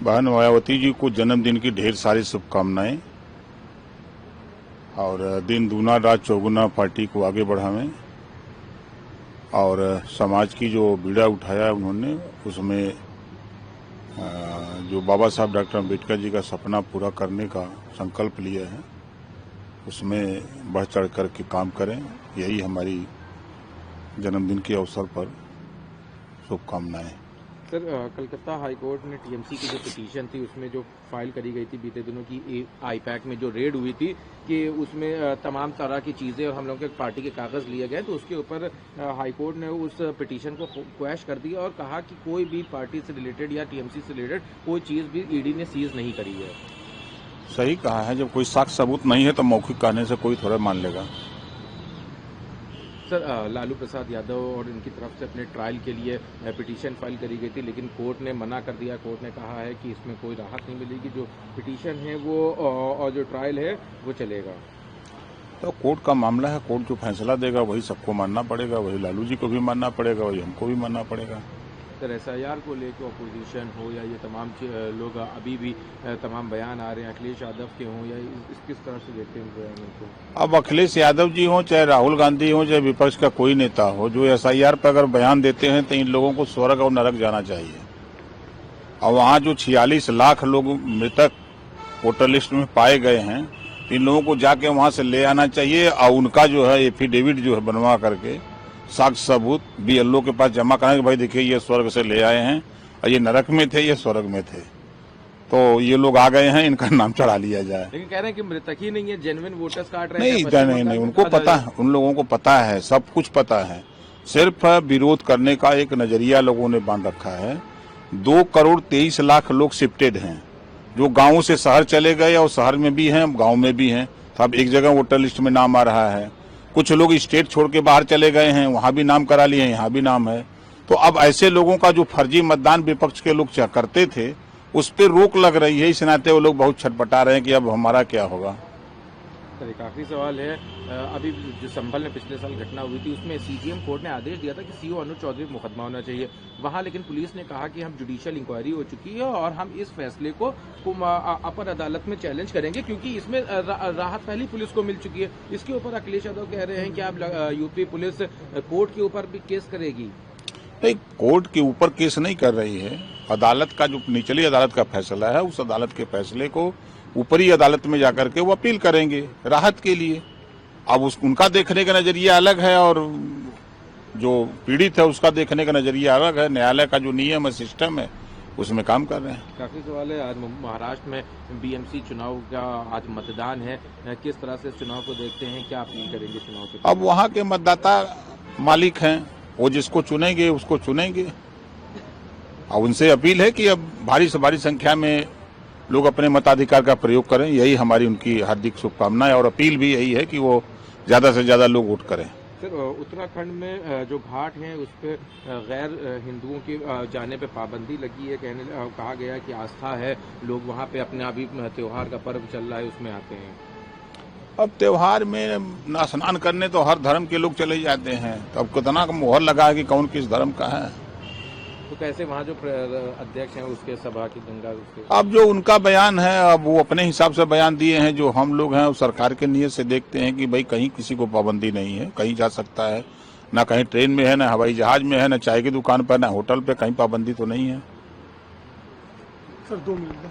बहन मायावती जी को जन्मदिन की ढेर सारी शुभकामनाएं और दिन दूना रात चौगुना पार्टी को आगे बढ़ावें और समाज की जो बीड़ा उठाया उन्होंने उसमें जो बाबा साहब डॉक्टर अम्बेडकर जी का सपना पूरा करने का संकल्प लिया है उसमें बढ़ चढ़ कर के काम करें। यही हमारी जन्मदिन के अवसर पर शुभकामनाएं। सर, कलकत्ता हाईकोर्ट ने टीएमसी की जो पिटीशन थी उसमें जो फाइल करी गई थी बीते दिनों की आईपैक में जो रेड हुई थी कि उसमें तमाम तरह की चीज़ें और हम लोग के पार्टी के कागज़ लिए गए, तो उसके ऊपर हाईकोर्ट ने उस पिटीशन को क्वैश कर दिया और कहा कि कोई भी पार्टी से रिलेटेड या टीएमसी से रिलेटेड कोई चीज़ भी ईडी ने सीज नहीं करी है। सही कहा है, जब कोई साक्ष्य सबूत नहीं है तो मौखिक कहने से कोई थोड़ा मान लेगा। सर, लालू प्रसाद यादव और इनकी तरफ से अपने ट्रायल के लिए पिटीशन फाइल करी गई थी, लेकिन कोर्ट ने मना कर दिया। कोर्ट ने कहा है कि इसमें कोई राहत नहीं मिलेगी, जो पिटीशन है वो और जो ट्रायल है वो चलेगा। तो कोर्ट का मामला है, कोर्ट जो फैसला देगा वही सबको मानना पड़ेगा, वही लालू जी को भी मानना पड़ेगा, वही हमको भी मानना पड़ेगा। सर, एसआईआर को लेकर अपोजिशन हो या ये तमाम लोग अभी भी तमाम बयान आ रहे हैं अखिलेश यादव के हों या इस किस तरह से देखते हैं बयानों को? अब अखिलेश यादव जी हों चाहे राहुल गांधी हों चाहे विपक्ष का कोई नेता हो, जो एसआईआर पर अगर बयान देते हैं तो इन लोगों को स्वर्ग और नरक जाना चाहिए। और वहाँ जो 46 लाख लोग मृतक वोटर लिस्ट में पाए गए हैं, इन लोगों को जाके वहाँ से ले आना चाहिए और उनका जो है एफिडेविट जो है बनवा करके साक्ष्य सबूत बीएलओ के पास जमा कराएंगे। भाई देखिए ये स्वर्ग से ले आए हैं और ये नरक में थे, ये स्वर्ग में थे, तो ये लोग आ गए हैं, इनका नाम चढ़ा लिया जाए। लेकिन कह रहे हैं कि मृतक ही नहीं है, जेन्युइन वोटर्स कार्ड रहे नहीं, उनको पता है, उन लोगों को पता है, सब कुछ पता है। सिर्फ विरोध करने का एक नजरिया लोगों ने बांध रखा है। 2 करोड़ 23 लाख लोग शिफ्टेड हैं, जो गाँव से शहर चले गए और शहर में भी हैं गाँव में भी हैं। तो अब एक जगह वोटर लिस्ट में नाम आ रहा है, कुछ लोग स्टेट छोड़ के बाहर चले गए हैं, वहां भी नाम करा लिए हैं, यहाँ भी नाम है। तो अब ऐसे लोगों का जो फर्जी मतदान विपक्ष के लोग करते थे उस पर रोक लग रही है। इस नाते वो लोग बहुत छटपटा रहे हैं कि अब हमारा क्या होगा। सर, एक आखिरी सवाल है, अभी जो संभल में पिछले साल घटना हुई थी उसमें सीजीएम कोर्ट ने आदेश दिया था कि सीओ अनुज चौधरी पर मुकदमा होना चाहिए। वहां लेकिन पुलिस ने कहा कि हम जुडिशियल इंक्वायरी हो चुकी है और हम इस फैसले को अपर अदालत में चैलेंज करेंगे क्योंकि इसमें राहत पहली पुलिस को मिल चुकी है। इसके ऊपर अखिलेश यादव कह रहे हैं कि आप यूपी पुलिस कोर्ट के ऊपर भी केस करेगी। नहीं, कोर्ट के ऊपर केस नहीं कर रही है। अदालत का जो निचली अदालत का फैसला है उस अदालत के फैसले को ऊपरी अदालत में जाकर के वो अपील करेंगे राहत के लिए। अब उनका देखने का नजरिया अलग है और जो पीड़ित है उसका देखने का नजरिया अलग है। न्यायालय का जो नियम है, सिस्टम है, उसमें काम कर रहे हैं। काफी सवाल है, आज महाराष्ट्र में बीएमसी चुनाव का आज मतदान है, किस तरह से चुनाव को देखते हैं, क्या अपील करेंगे चुनाव के? अब वहाँ के मतदाता मालिक हैं, वो जिसको चुनेंगे उसको चुनेंगे। और उनसे अपील है कि अब भारी से भारी संख्या में लोग अपने मताधिकार का प्रयोग करें। यही हमारी उनकी हार्दिक शुभकामनाएं और अपील भी यही है कि वो ज्यादा से ज्यादा लोग वोट करें। सर, उत्तराखंड में जो घाट हैं उस पर गैर हिंदुओं के जाने पे पाबंदी लगी है। कहा गया कि आस्था है, लोग वहाँ पे अपने अभी त्योहार का पर्व चल रहा है उसमें आते हैं। अब त्योहार में स्नान करने तो हर धर्म के लोग चले जाते हैं, तो अब कितना मोहर लगा है कि कौन किस धर्म का है। तो कैसे वहाँ जो अध्यक्ष हैं उसके सभा की गंगा अब जो उनका बयान है, अब वो अपने हिसाब से बयान दिए हैं। जो हम लोग हैं सरकार के नियत से देखते हैं कि भाई कहीं किसी को पाबंदी नहीं है, कहीं जा सकता है, ना कहीं ट्रेन में है, ना हवाई जहाज में है, ना चाय की दुकान पर, ना होटल पे, कहीं पाबंदी तो नहीं है। Sir 2 minute